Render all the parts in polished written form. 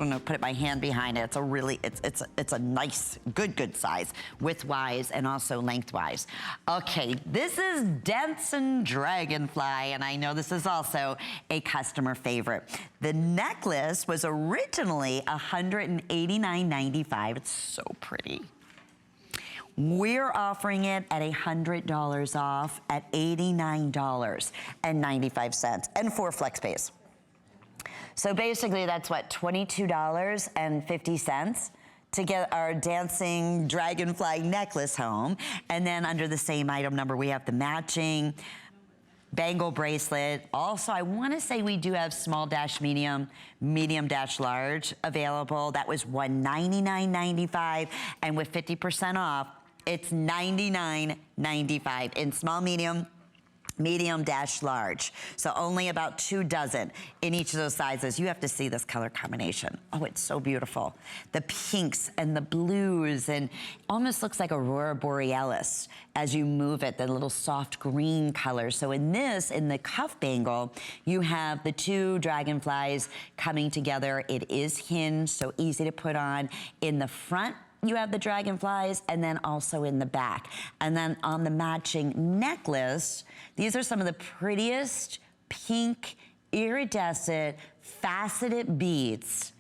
I'm gonna put my hand behind it. It's a really, it's a nice, good size, width-wise and also lengthwise. Okay, this is Dancing Dragonfly, and I know this is also a customer favorite. The necklace was originally $189.95. It's so pretty. We're offering it at $100 off at $89.95 and 4 flex pays. So basically that's what, $22.50 to get our dancing dragonfly necklace home. And then under the same item number, we have the matching bangle bracelet. Also, I wanna say we do have small dash medium, medium dash large available. That was $199.95, and with 50% off, it's $99.95 in small, medium dash large. So only about 2 dozen in each of those sizes. You have to see this color combination. Oh, it's so beautiful. The pinks and the blues, and almost looks like Aurora Borealis as you move it, the little soft green color. So in this, in the cuff bangle, you have the 2 dragonflies coming together. It is hinged, so easy to put on. In the front, you have the dragonflies, and then also in the back. And then on the matching necklace, these are some of the prettiest pink, iridescent, faceted beads.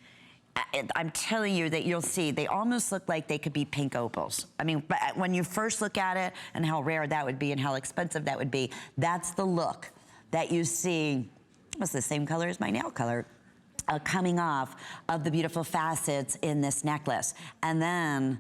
I'm telling you that you'll see, they almost look like they could be pink opals. I mean, but when you first look at it and how rare that would be and how expensive that would be, that's the look that you see. It's the same color as my nail color. Coming off of the beautiful facets in this necklace. And then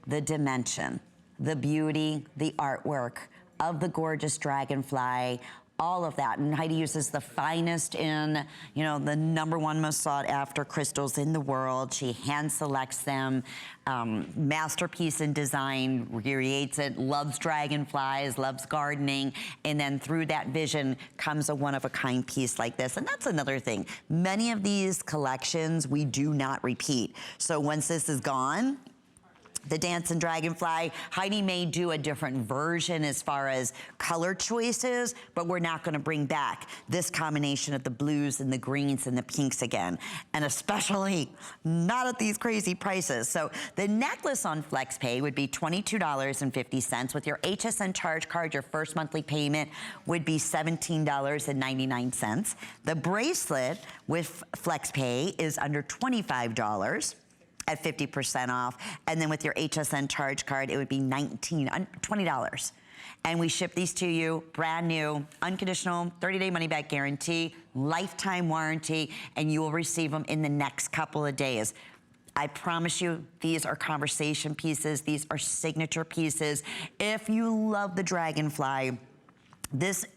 the dimension, the beauty, the artwork of the gorgeous dragonfly, all of that. And Heidi uses the finest in, you know, the #1 most sought after crystals in the world. She hand selects them, masterpiece in design, creates it, loves dragonflies, loves gardening, and then through that vision comes a one-of-a-kind piece like this. And that's another thing. Many of these collections we do not repeat. So once this is gone, the Dancing Dragonfly, Heidi may do a different version as far as color choices, but we're not gonna bring back this combination of the blues and the greens and the pinks again. And especially not at these crazy prices. So the necklace on FlexPay would be $22.50. With your HSN charge card, your first monthly payment would be $17.99. The bracelet with FlexPay is under $25. At 50% off, and then with your HSN charge card, it would be $20. And we ship these to you brand new, unconditional, 30-day money-back guarantee, lifetime warranty, and you will receive them in the next couple of days. I promise you, these are conversation pieces, these are signature pieces. If you love the dragonfly, this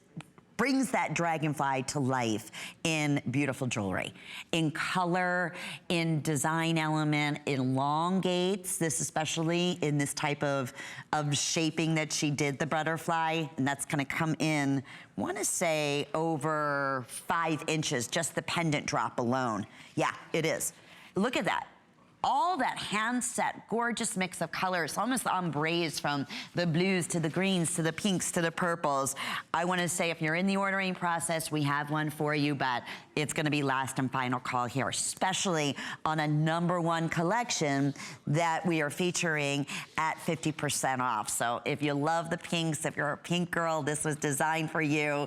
brings that dragonfly to life in beautiful jewelry, in color, in design element, elongates, this especially in this type of shaping that she did the butterfly, and that's gonna come in, I wanna say over 5 inches, just the pendant drop alone. Yeah, it is. Look at that. All that hand set, gorgeous mix of colors, almost ombrés from the blues to the greens to the pinks to the purples. I wanna say if you're in the ordering process, we have one for you, but it's gonna be last and final call here, especially on a #1 collection that we are featuring at 50% off. So if you love the pinks, if you're a pink girl, this was designed for you.